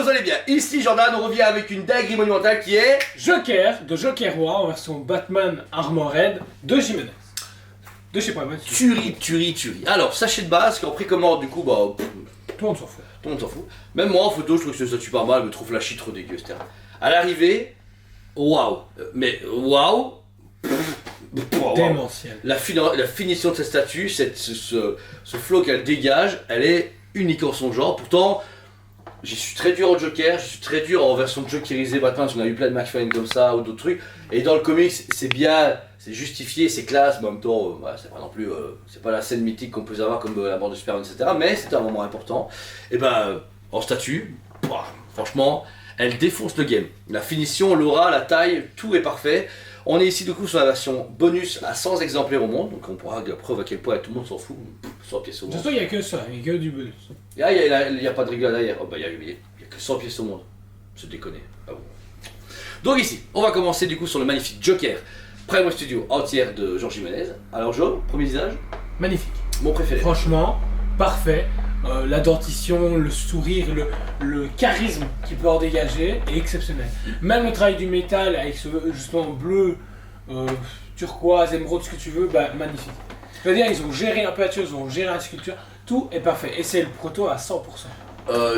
vous allez bien. Ici Jordan, on revient avec une dinguerie monumentale qui est... Joker de Joker Roi en version Batman Armored de Jimenez. De chez Prime. Tuerie. Alors, sachez de base qu'en précommande, du coup, bah... Tout le monde s'en fout. Tout le monde s'en fout. Même moi en photo, je trouve que ça tue pas mal, mais trop flashy, trop dégueu, etc. À l'arrivée, waouh. Mais waouh. Démentiel. La finition de cette statue, ce flow qu'elle dégage, elle est unique en son genre. Pourtant, j'y suis très dur en Joker, je suis très dur en version jokerisée Batman, parce qu'on a eu plein de McFarlane comme ça ou d'autres trucs. Et dans le comics, c'est bien, c'est justifié, c'est classe, mais en même temps, c'est pas non plus, c'est pas la scène mythique qu'on peut avoir comme la mort de Superman, etc. Mais c'est un moment important. Et ben, en statue, franchement, elle défonce le game. La finition, l'aura, la taille, tout est parfait. On est ici du coup sur la version bonus à 100 exemplaires au monde, donc on pourra la preuve à quel point tout le monde s'en fout, 100 pièces au monde. De toute façon, il n'y a que ça, il n'y a que du bonus. Il n'y a pas de règle derrière, oh, bah, il y a que 100 pièces au monde, c'est déconner. Ah bon. Donc ici, on va commencer du coup sur le magnifique Joker, Prime Studio entière de Georges Jimenez. Alors Joe, premier visage, Magnifique. mon préféré. Franchement, parfait. La dentition, le sourire, le charisme qu'il peut en dégager est exceptionnel. Même le travail du métal avec ce justement bleu, turquoise, émeraude, ce que tu veux, bah magnifique. Je veux dire, ils ont géré la peinture, ils ont géré la sculpture, tout est parfait. Et c'est le proto à 100%.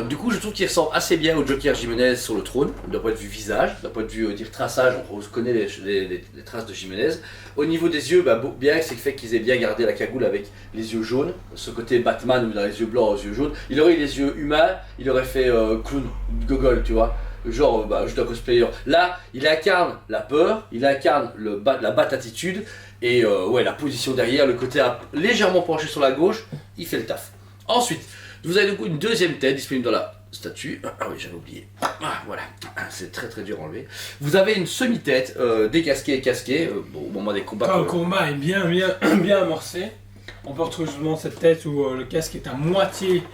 Du coup, je trouve qu'il ressemble assez bien au Joker Jimenez sur le trône, d'un point de vue visage, d'un point de vue dire traçage, on reconnaît les traces de Jimenez. Au niveau des yeux, bah, bien, c'est le fait qu'ils aient bien gardé la cagoule avec les yeux jaunes, ce côté Batman où il a les yeux blancs aux yeux jaunes. Il aurait eu les yeux humains, il aurait fait clown, gogol, tu vois, genre juste un cosplayer. Là, il incarne la peur, il incarne la bat-attitude, et ouais, la position derrière, le côté légèrement penché sur la gauche, il fait le taf. Ensuite, vous avez du coup une deuxième tête disponible dans la statue. Ah oui, j'avais oublié. Ah voilà, c'est très dur à enlever. Vous avez une semi-tête décasquée et casquée au moment des combats. Quand le combat est bien amorcé, on peut retrouver justement cette tête où le casque est à moitié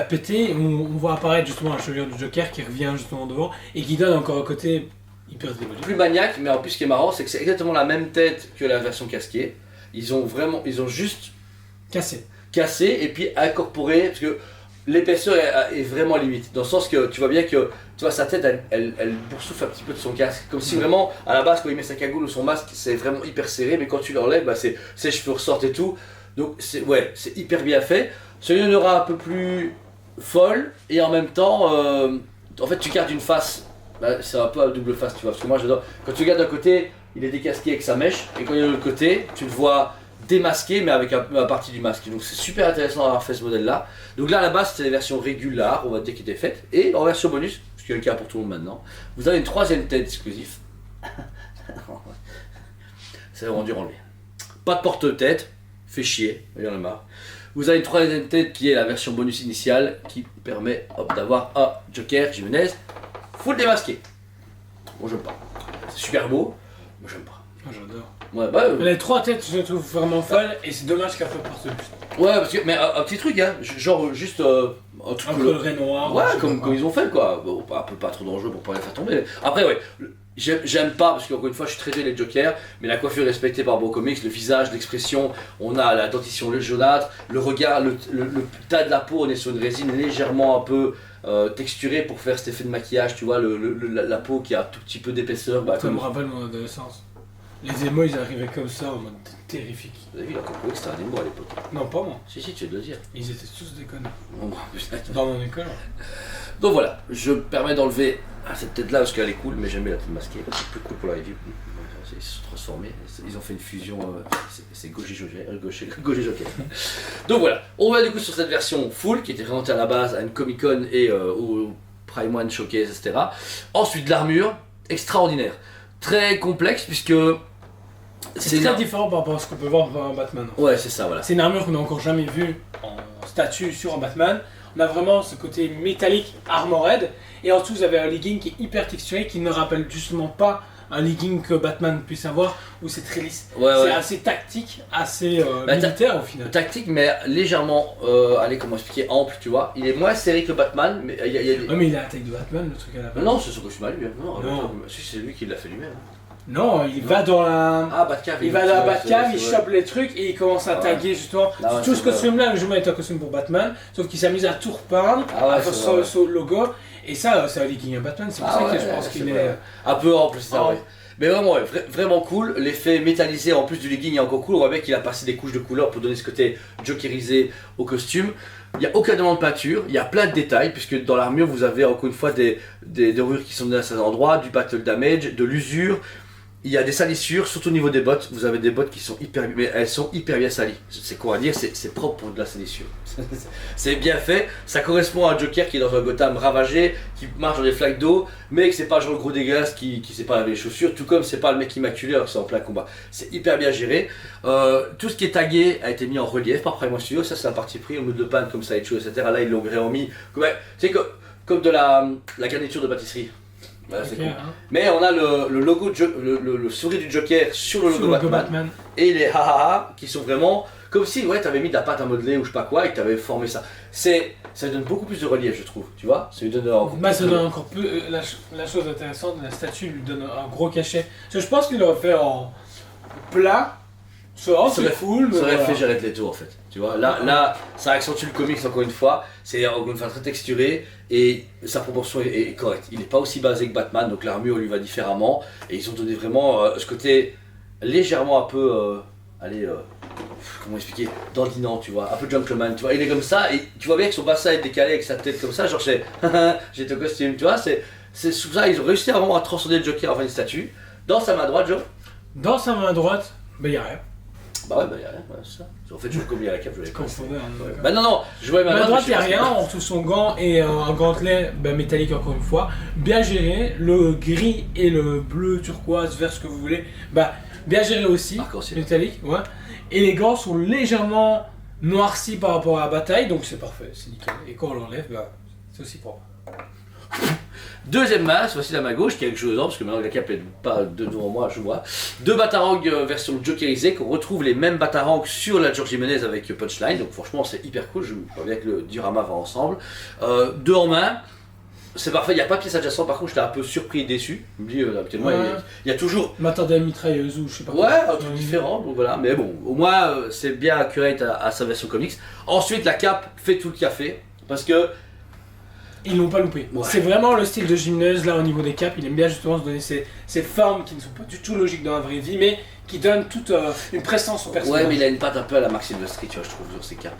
pété. On voit apparaître justement la chevelure du Joker qui revient justement devant et qui donne encore un côté hyper démoniaque. Plus maniaque, mais en plus ce qui est marrant, c'est que c'est exactement la même tête que la version casquée. Ils ont juste cassé et puis incorporé, parce que l'épaisseur est vraiment limite, dans le sens que tu vois bien que tu vois, sa tête elle boursoufle un petit peu de son casque, comme si vraiment à la base quand il met sa cagoule ou son masque c'est vraiment hyper serré, mais quand tu l'enlèves bah, ses cheveux ressortent et tout, donc c'est hyper bien fait. Celui-là une aura un peu plus folle et en même temps en fait tu gardes une face, bah, c'est un peu à double face tu vois, parce que moi j'adore, quand tu regardes d'un côté il est décasqué avec sa mèche et quand il est de l'autre côté tu le vois démasqué mais avec la partie du masque, donc c'est super intéressant d'avoir fait ce modèle là. Donc là à la base c'était les versions régulières on va dire qui étaient faites, et en version bonus, parce qu'il y a le cas pour tout le monde maintenant, vous avez une troisième tête exclusive. C'est vraiment dur à enlever, pas de porte-tête, fait chier, il y en a marre. Vous avez une troisième tête qui est la version bonus initiale qui permet d'avoir un Joker Jimenez full démasqué. Moi j'aime pas, c'est super beau, moi j'aime pas. Moi j'adore. Ouais, les trois têtes je les trouve vraiment folles et c'est dommage qu'elle soit porte plus. Ouais, parce que, mais un petit truc, hein, genre juste un truc. Un coloré noir. Ouais, comme ils ont fait quoi. Bon, un peu pas trop dangereux pour pas les faire tomber. Après, ouais, j'aime pas, parce qu'encore une fois, je suis très les Jokers, mais la coiffure est respectée par Beau Comics, le visage, l'expression, on a la dentition, le jaunâtre, le regard, le tas de la peau, on est sur une résine légèrement un peu texturée pour faire cet effet de maquillage, tu vois, la peau qui a un tout petit peu d'épaisseur. Bah, ça me rappelle mon adolescence. Les émaux ils arrivaient comme ça en mode terrifique. Vous avez vu, il a compris que c'était un émo à l'époque. Non, pas moi. Si, tu veux le dire. Ils étaient tous des connards. Bon, putain. Dans mon école. Donc voilà, je me permets d'enlever cette tête là parce qu'elle est cool, mais j'aime bien la tête masquée. C'est plus cool pour la review. Ils se sont transformés, ils ont fait une fusion, c'est Goji Joker. Donc voilà, on va du coup sur cette version full qui était présentée à la base à une Comic Con et au Prime One Showcase, etc. Ensuite l'armure, extraordinaire, très complexe puisque c'est très différent par rapport à ce qu'on peut voir dans un Batman. Ouais, c'est ça, voilà. C'est une armure qu'on n'a encore jamais vue en statue sur un Batman. On a vraiment ce côté métallique armored. Et en dessous, vous avez un legging qui est hyper texturé, qui ne rappelle justement pas un legging que Batman puisse avoir, où c'est très lisse. C'est assez tactique, assez militaire au final. Tactique, mais légèrement, allez, comment expliquer, ample, tu vois. Il est moins serré que Batman, mais il y a des... Ouais, mais il a la taille de Batman, le truc à la base. Non, c'est son costume à lui. Non. Si, c'est lui qui l'a fait lui-même. Non, il va dans la... Batcave. Il va dans la Batcave, il chope les trucs et il commence à taguer justement. Tout ce costume-là, le jeu est un costume pour Batman, sauf qu'il s'amuse à tout repeindre, à faire son logo. Et ça a liqué un Batman, c'est pour ça que je pense qu'il est. Un peu en plus, ça, ouais. Mais vraiment, vraiment cool. L'effet métallisé en plus du legging est encore cool. On voit bien qu'il a passé des couches de couleurs pour donner ce côté jokerisé au costume. Il n'y a aucun élément de peinture, il y a plein de détails, puisque dans l'armure vous avez encore une fois des dorures qui sont données à certains endroits, du battle damage, de l'usure. Il y a des salissures, surtout au niveau des bottes. Vous avez des bottes qui sont mais elles sont hyper bien salies. C'est quoi à dire, c'est propre pour de la salissure. C'est bien fait. Ça correspond à un Joker qui est dans un Gotham ravagé, qui marche dans des flaques d'eau, mais que c'est pas genre le gros dégueulasse qui sait pas laver les chaussures, tout comme c'est pas le mec immaculé alors que c'est en plein combat. C'est hyper bien géré. Tout ce qui est tagué a été mis en relief par Prime Studio. Ça c'est un parti pris au lieu de peindre comme ça, etc. Là ils l'ont remis. C'est comme de la garniture de pâtisserie. Voilà, c'est cool. Mais on a le logo, le sourire du Joker sur le logo Batman. Et les ha qui sont vraiment comme si tu avais mis de la pâte à modeler ou je sais pas quoi et que tu avais formé ça. Ça lui donne beaucoup plus de relief, je trouve, tu vois. Ça lui donne ça donne encore plus. La chose intéressante, la statue lui donne un gros cachet. Je pense qu'il l'aurait fait en plat. C'est cool. Ça aurait fait Jared Leto en fait. Tu vois, là, ça accentue le comics encore une fois. C'est encore une fois très texturé et sa proportion est correcte. Il n'est pas aussi basé que Batman, donc l'armure lui va différemment. Et ils ont donné vraiment ce côté légèrement un peu. Comment expliquer, dandinant, tu vois, un peu gentleman, tu vois, il est comme ça, et tu vois bien que son bassin est décalé avec sa tête comme ça, genre j'ai ton costume, tu vois, c'est sous ça, ils ont réussi vraiment à transcender le Joker en fait une statue. Dans sa main droite, Joe. Dans sa main droite, il y a rien. Bah ouais, y a rien, c'est ça. En fait, je joue comme il y a la cape, je l'ai confondé. Bah non, je vois ma main droite, il y a rien, on retrouve son gant et un gantelet métallique encore une fois, bien géré, le gris et le bleu turquoise, vert, ce que vous voulez, bien géré aussi, métallique, ouais. Et les gants sont légèrement noircis par rapport à la bataille, donc c'est parfait, c'est nickel. Et quand on l'enlève, c'est aussi propre. Deuxième masse, voici la main gauche, qui a quelque chose dedans, parce que maintenant la cape est pas devant moi, je vois. Deux Batarangs version jokerisée, qu'on retrouve les mêmes Batarangs sur la George Jimenez avec Punchline, donc franchement c'est hyper cool, je vois bien que le diorama va ensemble. Deux en main. C'est parfait, il n'y a pas de pièce adjacente, par contre j'étais un peu surpris et déçu. Je me dis, habituellement, il y a toujours. M'attendais à une mitrailleuse ou je sais pas quoi. Ouais, un truc différent, donc voilà. Mais bon, au moins c'est bien accurate à sa version comics. Ensuite, la cape fait tout le café, parce que. Ils l'ont pas loupé. Ouais. C'est vraiment le style de Gymneuse là au niveau des capes. Il aime bien justement se donner ces formes qui ne sont pas du tout logiques dans la vraie vie, mais qui donnent toute une présence au personnage. Ouais, mais il a une patte un peu à la Maxime de Street, tu vois, je trouve, sur ses capes.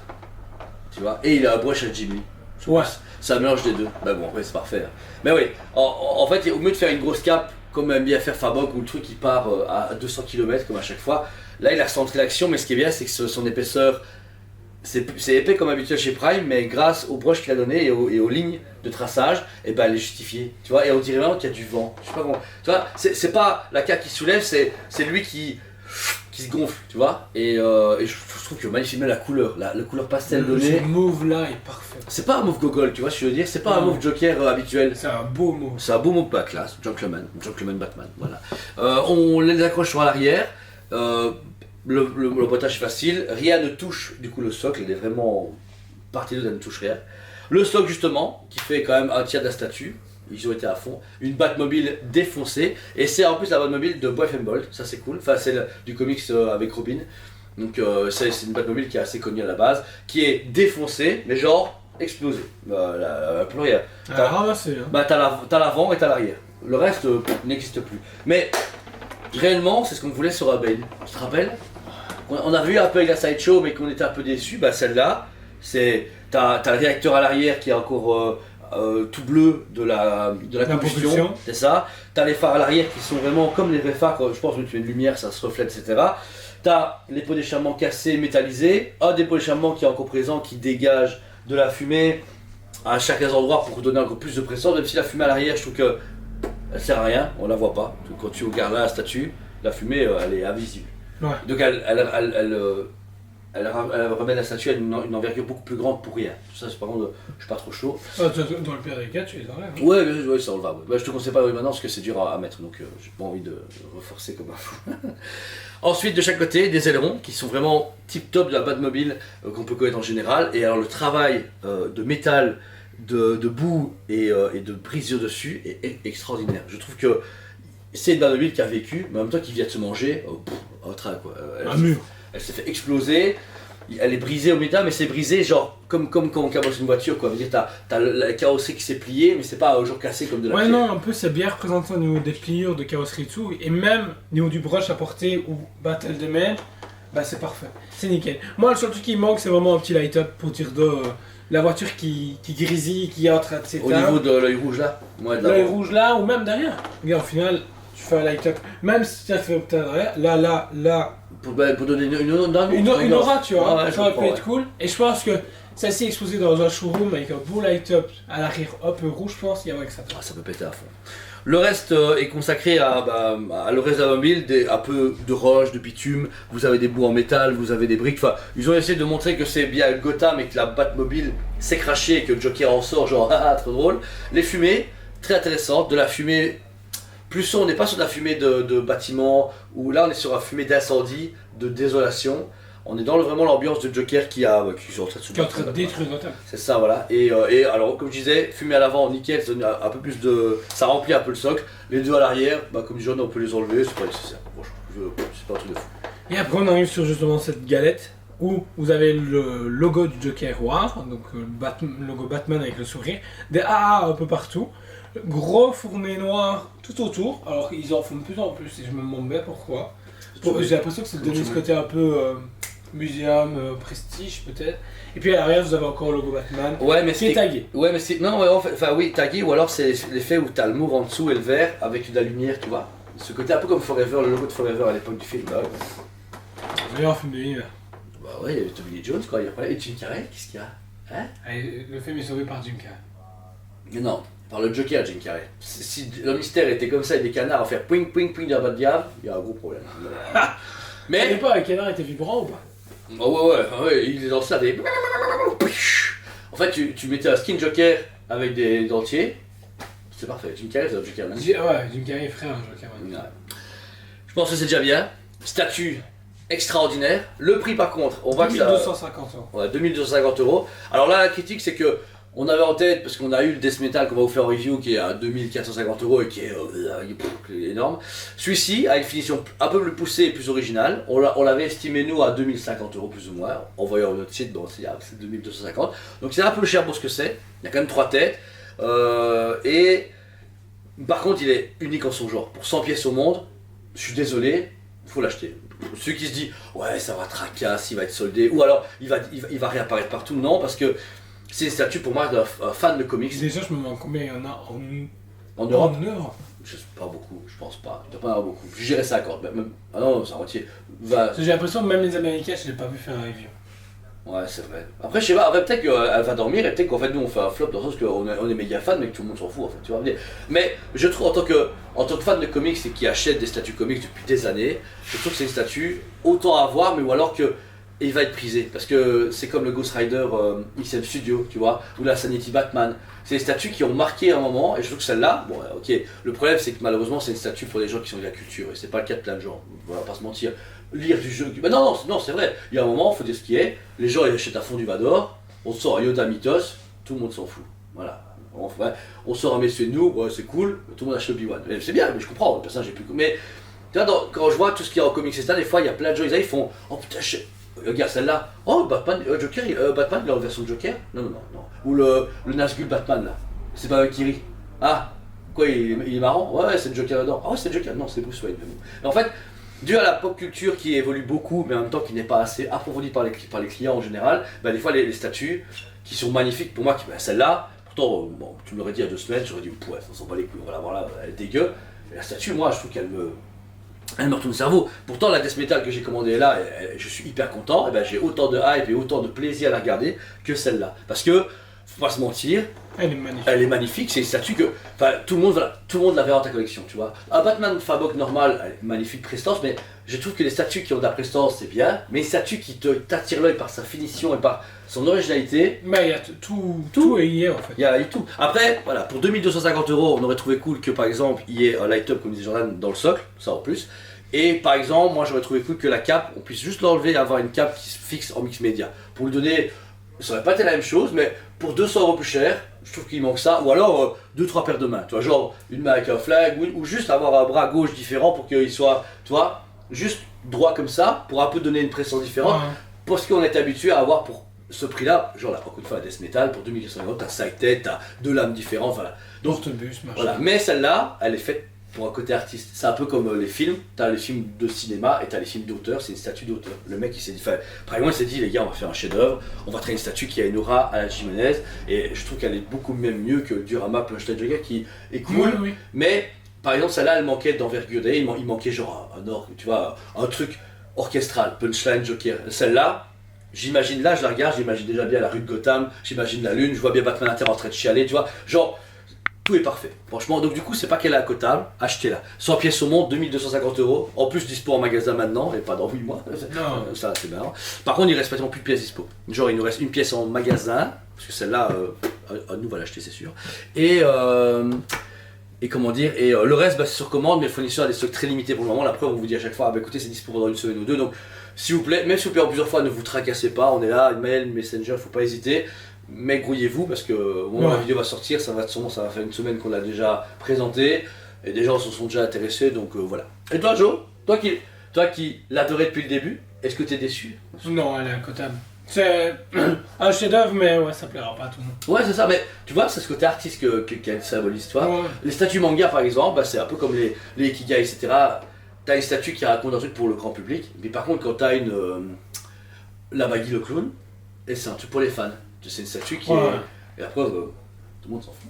Tu vois, et il a un brush à Jimmy. Ouais. C'est un mélange des deux. Bah bon, après c'est parfait. Mais oui, en fait, au mieux de faire une grosse cape, comme aime bien faire Fabok, où le truc il part à 200 km comme à chaque fois, là il a recentré l'action, mais ce qui est bien, c'est que son épaisseur, c'est épais comme habituel chez Prime, mais grâce au brush qu'il a donné et aux lignes de traçage, et elle est justifiée. Tu vois, et on dirait vraiment qu'il y a du vent. Je sais pas comment. Tu vois, c'est pas la cape qui soulève, c'est lui qui se gonfle, tu vois, et je trouve que magnifiquement la couleur pastel donné. Ce mauve là est parfait. C'est pas un mauve gogol, tu vois ce que je veux dire, c'est pas un mauve Joker habituel. C'est un beau mauve. C'est un beau mauve pas classe, Gentleman Batman, voilà. On les accroche sur l'arrière, le boitage est facile, rien ne touche du coup le socle, il est vraiment partie de ça ne touche rien. Le socle justement, qui fait quand même un tiers de la statue. Ils ont été à fond. Une Batmobile défoncée. Et c'est en plus la Batmobile de Boy Bolt. Ça c'est cool. Enfin, c'est du comics avec Robin. Donc c'est une Batmobile qui est assez connue à la base. Qui est défoncée, mais genre explosée. Plus rien. Ramassée. T'as l'avant et t'as l'arrière. Le reste n'existe plus. Mais réellement, c'est ce qu'on voulait sur Bane. Tu te rappelles? On a vu un peu avec la Sideshow, mais qu'on était un peu déçus. Celle-là, t'as le réacteur à l'arrière qui est encore. Tout bleu de la combustion, c'est ça. T'as les phares à l'arrière qui sont vraiment comme les vrais phares, je pense que tu mets une lumière, ça se reflète, etc. T'as les pots d'échappement cassés, métallisés, un des pots d'échappement qui est encore présent, qui dégage de la fumée à chaque endroit pour donner encore plus de pression, même si la fumée à l'arrière, je trouve que elle sert à rien, on la voit pas. Donc, quand tu regardes là la statue, la fumée, elle est invisible. Ouais. Donc elle remet la statue à une envergure beaucoup plus grande pour rien. Ça, c'est par contre, je suis pas trop chaud. Dans le pire des cas, tu les enlèves. Hein. Ouais, ça on le va. Ouais. Je te conseille pas maintenant parce que c'est dur à mettre, donc j'ai pas envie de reforcer comme un fou. Ensuite, de chaque côté, des ailerons qui sont vraiment tip top de la Batmobile qu'on peut connaître en général. Et alors, le travail de métal, de boue et de brisure dessus est extraordinaire. Je trouve que c'est une Batmobile qui a vécu, mais en même temps qui vient de se manger un train quoi. Un mur. Elle s'est fait exploser. elle est brisée au métal, mais c'est brisé genre comme quand on cabosse une voiture, quoi. Dire, t'as la carrosserie qui s'est pliée, mais c'est pas genre cassé comme de la Ouais, pierre. non, un peu, c'est bien représenté au niveau des pliures de carrosserie dessous, et même au niveau du brush à porter ou battle damage, bah c'est parfait, c'est nickel. Moi, le seul truc qui me manque, c'est vraiment un petit light-up pour dire de la voiture qui grésille, qui est en train de s'éteindre. Au niveau de l'œil rouge là, ouais, L'œil rouge là, ou même derrière. Regarde, au final, tu fais un light-up, même si tu as fait peut-être derrière, là. Pour donner une Une aura, tu vois, ouais, ça aurait pu être cool. Et je pense que celle-ci exposée dans un showroom avec un beau light-up à l'arrière, un peu rouge, je pense, il y a moyen que ça. Ça peut péter à fond. Le reste est consacré à le reste de la mobile, un peu de roche, de bitume, vous avez des bouts en métal, vous avez des briques, enfin, ils ont essayé de montrer que c'est bien Gotham et que la Batmobile s'est crachée et que le Joker en sort, genre, haha, trop drôle. Les fumées, très intéressantes, de la fumée, plus on n'est pas sur de la fumée de bâtiment, où là on est sur la fumée d'incendie, de désolation. On est dans vraiment l'ambiance de Joker qui est en train de détruire Gotham. C'est ça, voilà. Et alors, comme je disais, fumée à l'avant, nickel, ça donne un peu plus de. Ça remplit un peu le socle. Les deux à l'arrière, comme dit John, on peut les enlever, c'est pas nécessaire. Franchement, c'est pas un truc de fou. Et après, on arrive sur justement cette galette où vous avez le logo du Joker noir, donc le logo Batman avec le sourire, des AA un peu partout, gros fourné noir tout autour. Alors, ils en font de plus en plus et je me demande bien pourquoi. J'ai l'impression que c'est donné ce côté un peu. Muséum, prestige peut-être. Et puis à l'arrière vous avez encore le logo Batman qui est tagué. Ouais mais c'est. Non ouais, enfin oui tagué ou alors c'est l'effet où t'as le mauve en dessous et le vert avec de la lumière tu vois. Ce côté un peu comme Forever, le logo de Forever à l'époque du film. Bah, le meilleur film de l'univers. Bah ouais, il y avait Tommy Lee Jones quoi, il y a pas. Et Jim Carrey, qu'est-ce qu'il y a hein? Allez, le film est sauvé par Jim Carrey. Mais non, par le Joker Jim Carrey. Si le mystère était comme ça et des canards à faire ping ping ping dans la diable, il y a un gros problème. Mais. Je sais pas, les canards étaient vibrants ou pas? Oh ouais, il est dans ça des. En fait, tu mettais un skin Joker avec des dentiers, c'est parfait. Jim Carrey, c'est un Joker. Ouais, Jim Carrey est frère Joker. Ouais. Je pense que c'est déjà bien. Statue extraordinaire. Le prix, par contre, on voit que ça. 2250 €. Ouais, 2250 €. Alors là, la critique, c'est que. On avait en tête, parce qu'on a eu le Death Metal qu'on va vous faire en review qui est à 2450 € et qui est énorme. Celui-ci a une finition un peu plus poussée et plus originale. On l'avait estimé nous à 2050 € plus ou moins, en voyant notre site, bon c'est 2250. Donc c'est un peu cher pour ce que c'est, il y a quand même 3 têtes. Et par contre il est unique en son genre. Pour 100 pièces au monde, je suis désolé, il faut l'acheter. Celui qui se dit ouais ça va tracasse, il va être soldé, ou alors il va réapparaître partout, non parce que c'est une statue pour moi d'un fan de comics. Déjà, je me demande combien il y en a en Europe. En Europe. Je sais pas beaucoup, je pense pas. Il doit pas y en avoir beaucoup. Je dirais 50. Ah non, c'est un entier. J'ai l'impression que même les Américains, je l'ai pas vu faire un review. Ouais, c'est vrai. Après, je sais pas, peut-être qu'elle va dormir et peut-être qu'en fait, nous on fait un flop dans le sens qu'on est méga fan, mais que tout le monde s'en fout en fait. Tu vois. Mais je trouve en tant que fan de comics et qui achète des statues comics depuis des années, je trouve que c'est une statue autant à voir, mais ou alors que. Et il va être prisé parce que c'est comme le Ghost Rider XM Studio, tu vois, ou la Sanity Batman. C'est des statues qui ont marqué un moment et je trouve que celle-là, bon, ok, le problème c'est que malheureusement c'est une statue pour des gens qui sont de la culture et c'est pas le cas de plein de gens, on va pas se mentir. Lire du jeu, ben non, c'est vrai, il y a un moment, il faut dire ce qui est, les gens ils achètent à fond du Vador, on sort un Yoda Mythos, tout le monde s'en fout, voilà. On sort un Messieurs de nous, ouais, c'est cool, tout le monde achète Obi-Wan. C'est bien, mais je comprends, le personnage est plus cool. Mais tu vois, quand je vois tout ce qu'il y a en comics, des fois il y a plein de gens, ils font, oh putain, regarde celle-là. Oh, Batman, Joker, Batman, il est en version de Joker. Non. Ou le Nazgûl Batman, là. C'est pas Kiri. Ah, quoi, il est marrant. Ouais, c'est le Joker dedans. Ah ouais, c'est le Joker. Non, c'est Bruce Wayne. Mais en fait, dû à la pop culture qui évolue beaucoup, mais en même temps qui n'est pas assez approfondie par les clients en général, bah, des fois, les statues qui sont magnifiques, pour moi, celle-là, pourtant, bon, tu me l'aurais dit il y a 2 semaines, j'aurais dit, ouais, on s'en bat les couilles, on va la voir là, elle est dégueu. Mais la statue, moi, je trouve qu'elle me retourne le cerveau. Pourtant, la Death Metal que j'ai commandée là, je suis hyper content. Et ben, j'ai autant de hype et autant de plaisir à la regarder que celle-là. Parce que, faut pas se mentir, elle est magnifique. C'est une statue que, tout le monde l'avait dans ta collection, tu vois. Un Batman Fabok normal, elle est magnifique prestance, mais je trouve que les statues qui ont de la prestance, c'est bien. Mais une statue qui t'attire l'œil par sa finition et par son originalité. Mais il y a tout et y est en fait. Il y a tout. Après, voilà, pour 2250 €, on aurait trouvé cool que par exemple, il y ait un light-up, comme disait Jordan, dans le socle, ça en plus. Et par exemple, moi j'aurais trouvé cool que la cape, on puisse juste l'enlever et avoir une cape qui se fixe en mix média. Pour lui donner, ça aurait pas été la même chose, mais pour 200 € plus cher, je trouve qu'il manque ça. Ou alors 2-3 paires de mains, tu vois, genre une main avec un flag, ou juste avoir un bras gauche différent pour qu'il soit, tu vois, juste droit comme ça, pour un peu donner une présence différente. Ouais. parce qu'on est habitué à avoir pour ce prix-là, genre là, encore une fois, la death metal, pour 2450, t'as 5 têtes, t'as 2 lames différentes, voilà. Donc, voilà. Mais celle-là, elle est faite pour un côté artiste. C'est un peu comme les films, t'as les films de cinéma et t'as les films d'auteur, c'est une statue d'auteur. Le mec il s'est dit, par exemple il s'est dit les gars on va faire un chef-d'œuvre, on va créer une statue qui a une aura à la Jiménez et je trouve qu'elle est beaucoup même mieux que le diorama Punchline Joker qui est cool, mais par exemple celle-là elle manquait d'envergure, il manquait genre un orgue, tu vois, un truc orchestral, Punchline Joker. Celle-là, j'imagine là, je la regarde, j'imagine déjà bien la rue de Gotham, j'imagine la lune, je vois bien Batman Inter en train de chialer, tu vois, genre tout est parfait, franchement. Donc du coup, c'est pas qu'elle est à Cotable, achetez-la. 100 pièces au monde, 2250 €. En plus, dispo en magasin maintenant, et pas dans 8 mois. Non. Ça, c'est marrant. Par contre, il reste pratiquement plus de pièces dispo. Genre, il nous reste une pièce en magasin, parce que celle-là, nous, on va l'acheter, c'est sûr. Et comment dire, le reste, c'est sur commande, mais le fournisseur a des stocks très limités pour le moment. La preuve, on vous dit à chaque fois, écoutez, c'est dispo pendant une semaine ou deux. Donc, s'il vous plaît, même si vous payez en plusieurs fois, ne vous tracassez pas. On est là, email, messenger, faut pas hésiter. Mais grouillez-vous parce que au moment où la vidéo va sortir, ça va faire une semaine qu'on l'a déjà présenté et des gens se sont déjà intéressés, donc voilà. Et toi Joe, toi qui l'adorais depuis le début, est-ce que tu es déçu? Non, elle est incotable. C'est un chef-d'œuvre, mais ouais, ça plaira pas à tout le monde. Ouais, c'est ça, mais tu vois, c'est ce côté artiste qu'elle symbolise, toi. Ouais. Les statues manga par exemple, c'est un peu comme les Ikigai, etc. T'as une statue qui raconte un truc pour le grand public, mais par contre, quand t'as la Baggy le clown, et c'est un truc pour les fans. C'est une statue qui est. Et après, tout le monde s'en fout,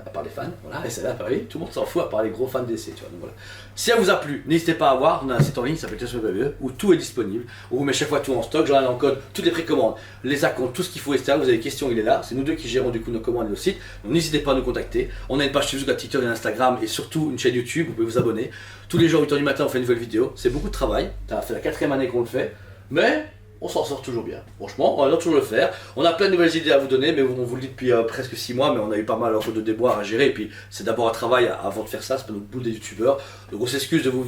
à part les fans. Voilà, et celle-là, pareil, tout le monde s'en fout, à part les gros fans d'essai. Tu vois, donc voilà. Si elle vous a plu, n'hésitez pas à voir. On a un site en ligne qui s'appelle TSWE où tout est disponible. On vous met chaque fois tout en stock. J'en ai en code toutes les précommandes, les acomptes, tout ce qu'il faut, etc. Vous avez des questions, il est là. C'est nous deux qui gérons du coup nos commandes et nos sites. Donc n'hésitez pas à nous contacter. On a une page Facebook, TikTok et Instagram et surtout une chaîne YouTube. Vous pouvez vous abonner. Tous les jours, 8h du matin, on fait une nouvelle vidéo. C'est beaucoup de travail. Ça fait la 4e année qu'on le fait. Mais on s'en sort toujours bien, franchement, on va toujours le faire. On a plein de nouvelles idées à vous donner, mais on vous le dit depuis presque 6 mois, mais on a eu pas mal de déboires à gérer, et puis c'est d'abord un travail avant de faire ça, c'est pas notre boule des youtubeurs. Donc on s'excuse de vous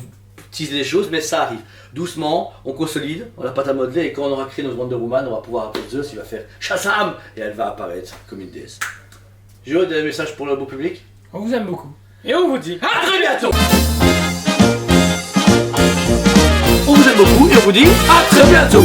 teaser les choses, mais ça arrive. Doucement, on consolide, on n'a pas à modeler, et quand on aura créé notre Wonder Woman, on va pouvoir appeler Zeus, il va faire Shazam, et elle va apparaître comme une déesse. J'ai des messages pour le beau public. On vous aime beaucoup. Et on vous dit à très bientôt. On vous aime beaucoup et on vous dit à très bientôt.